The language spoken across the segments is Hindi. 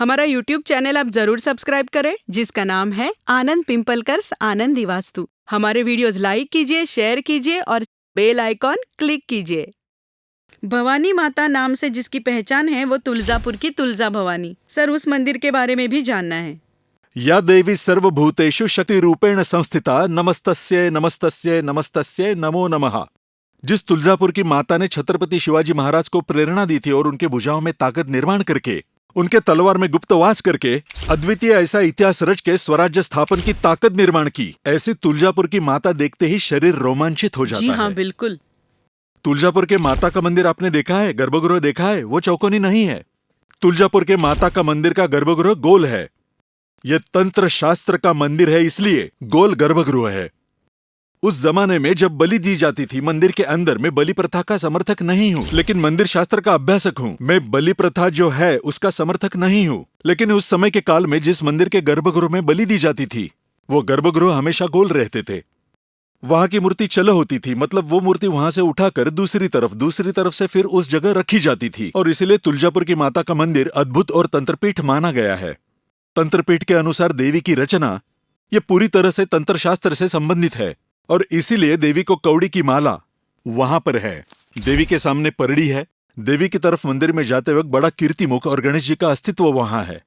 हमारा YouTube चैनल आप जरूर सब्सक्राइब करें, जिसका नाम है आनंद पिंपलकर्स आनंदी वास्तु। हमारे वीडियोस लाइक कीजिए, शेयर कीजिए और बेल आइकॉन क्लिक कीजिए। भवानी माता नाम से जिसकी पहचान है वो तुलजापुर की तुलजा भवानी। सर, उस मंदिर के बारे में भी जानना है। या देवी सर्वभूतेषु शक्ति रूपेण संस्थिता नमस्तस्ये नमस्तस्ये नमस्तस्ये नमो नमः। जिस तुलजापुर की माता ने छत्रपति शिवाजी महाराज को प्रेरणा दी थी और उनके भुजाओं में ताकत निर्माण करके, उनके तलवार में गुप्तवास करके अद्वितीय ऐसा इतिहास रच के स्वराज्य स्थापन की ताकत निर्माण की, ऐसी तुलजापुर की माता देखते ही शरीर रोमांचित हो जाता जी हाँ, है। बिल्कुल। तुलजापुर के माता का मंदिर आपने देखा है, गर्भगृह देखा है, वो चौकोनी नहीं है। तुलजापुर के माता का मंदिर का गर्भगृह गोल है। यह तंत्र शास्त्र का मंदिर है, इसलिए गोल गर्भगृह है। उस जमाने में जब बलि दी जाती थी मंदिर के अंदर, मैं बलि प्रथा का समर्थक नहीं हूँ, लेकिन मंदिर शास्त्र का अभ्यासक हूँ। मैं बलि प्रथा जो है उसका समर्थक नहीं हूँ, लेकिन उस समय के काल में जिस मंदिर के गर्भगृह में बलि दी जाती थी, वो गर्भगृह हमेशा गोल रहते थे। वहां की मूर्ति चलो होती थी, मतलब वो मूर्ति वहां से उठाकर दूसरी तरफ से फिर उस जगह रखी जाती थी, और इसीलिए तुलजापुर की माता का मंदिर अद्भुत और तंत्रपीठ माना गया है। तंत्रपीठ के अनुसार देवी की रचना ये पूरी तरह से तंत्र शास्त्र से संबंधित है, और इसीलिए देवी को कौड़ी की माला वहां पर है। देवी के सामने परड़ी है। देवी की तरफ मंदिर में जाते वक्त बड़ा कीर्तिमुख और गणेश जी का अस्तित्व वहां है।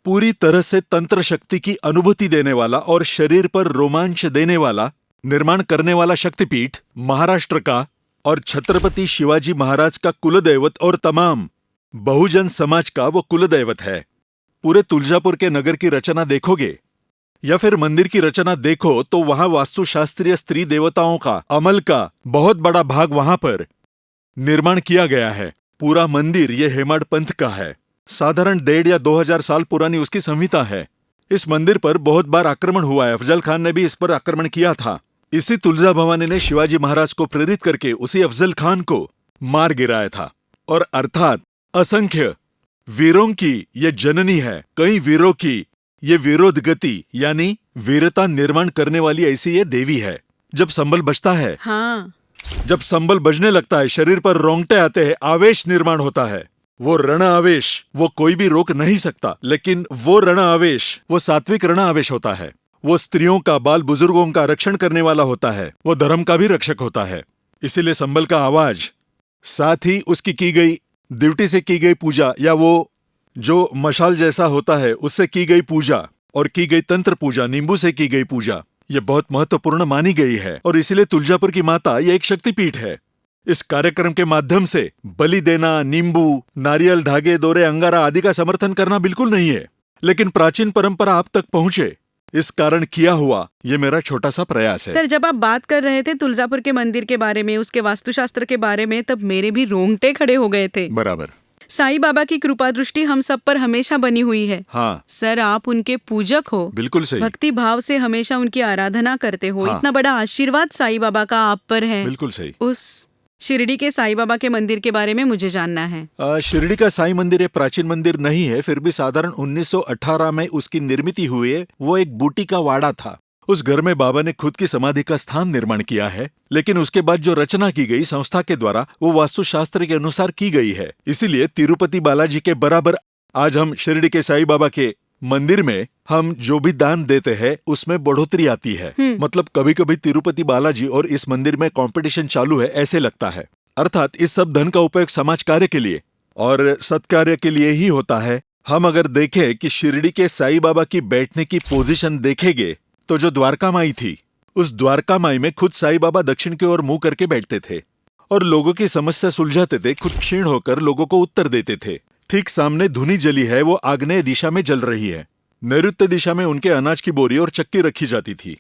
पूरी तरह से तंत्र शक्ति की अनुभूति देने वाला और शरीर पर रोमांच देने वाला, निर्माण करने वाला शक्तिपीठ महाराष्ट्र का और छत्रपति शिवाजी महाराज का कुलदैवत और तमाम बहुजन समाज का वो कुलदैवत है। पूरे तुलजापुर के नगर की रचना देखोगे या फिर मंदिर की रचना देखो तो वहां वास्तुशास्त्रीय स्त्री देवताओं का अमल का बहुत बड़ा भाग वहां पर निर्माण किया गया है। पूरा मंदिर ये हेमाड पंथ का है। साधारण 1.5 या 2000 साल पुरानी उसकी संहिता है। इस मंदिर पर बहुत बार आक्रमण हुआ है। अफजल खान ने भी इस पर आक्रमण किया था। इसी तुलजा भवानी ने शिवाजी महाराज को प्रेरित करके उसी अफजल खान को मार गिराया था। और अर्थात असंख्य वीरों की ये जननी है। कई वीरों की ये विरोध गति यानी वीरता निर्माण करने वाली ऐसी ये देवी है। जब संबल बजता है, हाँ, जब संबल बजने लगता है, शरीर पर रोंगटे आते हैं, आवेश निर्माण होता है। वो रण आवेश वो कोई भी रोक नहीं सकता, लेकिन वो रण आवेश वो सात्विक रण आवेश होता है। वो स्त्रियों का, बाल बुजुर्गों का रक्षण करने वाला होता है। वो धर्म का भी रक्षक होता है। इसीलिए संबल का आवाज, साथ ही उसकी की गई ड्यूटी से की गई पूजा, या वो जो मशाल जैसा होता है उससे की गई पूजा और की गई तंत्र पूजा, नींबू से की गई पूजा, ये बहुत महत्वपूर्ण मानी गई है। और इसीलिए तुलजापुर की माता ये एक शक्तिपीठ है। इस कार्यक्रम के माध्यम से बलि देना, नींबू, नारियल, धागे, दोरे, अंगारा आदि का समर्थन करना बिल्कुल नहीं है, लेकिन प्राचीन परंपरा आप तक पहुंचे इस कारण किया हुआ ये मेरा छोटा सा प्रयास है। सर, जब आप बात कर रहे थे तुलजापुर के मंदिर के बारे में, उसके वास्तुशास्त्र के बारे में, तब मेरे भी रोंगटे खड़े हो गए थे। बराबर। साईं बाबा की कृपा दृष्टि हम सब पर हमेशा बनी हुई है। हाँ सर, आप उनके पूजक हो। बिल्कुल सही। भक्ति भाव से हमेशा उनकी आराधना करते हो। हाँ। इतना बड़ा आशीर्वाद साईं बाबा का आप पर है। बिल्कुल सही। उस शिरडी के साईं बाबा के मंदिर के बारे में मुझे जानना है। शिरडी का साईं मंदिर एक प्राचीन मंदिर नहीं है, फिर भी साधारण 1918 में उसकी निर्मित हुई है। वो एक बूटी का वाड़ा था। उस घर में बाबा ने खुद की समाधि का स्थान निर्माण किया है, लेकिन उसके बाद जो रचना की गई संस्था के द्वारा वो वास्तुशास्त्र के अनुसार की गई है। इसीलिए तिरुपति बालाजी के बराबर आज हम शिरडी के साईं बाबा के मंदिर में हम जो भी दान देते हैं उसमें बढ़ोतरी आती है। मतलब कभी कभी तिरुपति बालाजी और इस मंदिर में कंपटीशन चालू है ऐसे लगता है। अर्थात इस सब धन का उपयोग समाज कार्य के लिए और सत्कार्य के लिए ही होता है। हम अगर देखें कि शिरडी के साईं बाबा की बैठने की पोजीशन देखेंगे तो जो द्वारका माई थी, उस द्वारका माई में खुद साईं बाबा दक्षिण की ओर मुंह करके बैठते थे और लोगों की समस्या सुलझाते थे। खुद क्षीण होकर लोगों को उत्तर देते थे। ठीक सामने धुनी जली है, वो आग्नेय दिशा में जल रही है। नैऋत्य दिशा में उनके अनाज की बोरी और चक्की रखी जाती थी।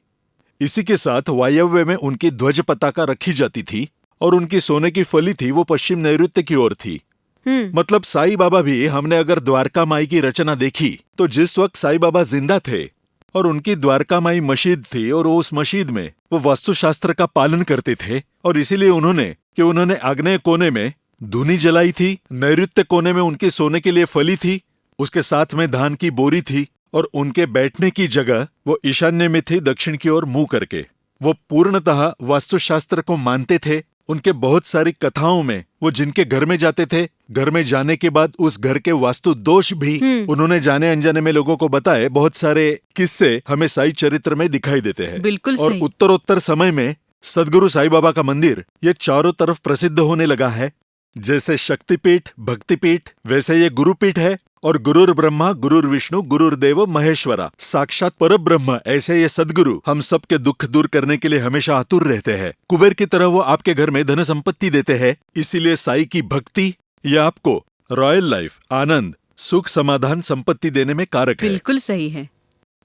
इसी के साथ वायव्य में उनकी ध्वज पताका रखी जाती थी और उनकी सोने की फली थी, वो पश्चिम नैऋत्य की ओर थी। मतलब साईं बाबा भी, हमने अगर द्वारका माई की रचना देखी तो जिस वक्त साईं बाबा जिंदा थे और उनकी द्वारका माई मस्जिद थी और उस मस्जिद में वो वास्तुशास्त्र का पालन करते थे, और इसीलिए उन्होंने आग्नेय कोने में धुनी जलाई थी, नैऋत्य कोने में उनकी सोने के लिए फली थी, उसके साथ में धान की बोरी थी, और उनके बैठने की जगह वो ईशान्य में थी, दक्षिण की ओर मुंह करके। वो पूर्णतः वास्तुशास्त्र को मानते थे उनके बहुत सारी कथाओं में वो जिनके घर में जाते थे, घर में जाने के बाद उस घर के वास्तु दोष भी उन्होंने जाने अनजाने में लोगों को बताए। बहुत सारे किस्से हमें साई चरित्र में दिखाई देते हैं। बिल्कुल और सही। उत्तरोत्तर समय में सदगुरु साई बाबा का मंदिर ये चारों तरफ प्रसिद्ध होने लगा है। जैसे शक्तिपीठ, भक्तिपीठ, वैसे ये गुरुपीठ है। और गुरुर ब्रह्मा, गुरुर विष्णु, गुरुर्देव महेश्वरा, साक्षात परब्रह्म ऐसे ये सदगुरु हम सब के दुख दूर करने के लिए हमेशा आतुर रहते हैं। कुबेर की तरह वो आपके घर में धन संपत्ति देते हैं। इसीलिए साई की भक्ति ये आपको रॉयल लाइफ, आनंद, सुख, समाधान, संपत्ति देने में कारक है। बिल्कुल सही है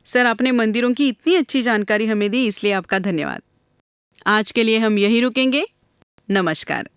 सर, आपने मंदिरों की इतनी अच्छी जानकारी हमें दी, इसलिए आपका धन्यवाद। आज के लिए हम यही रुकेंगे। नमस्कार।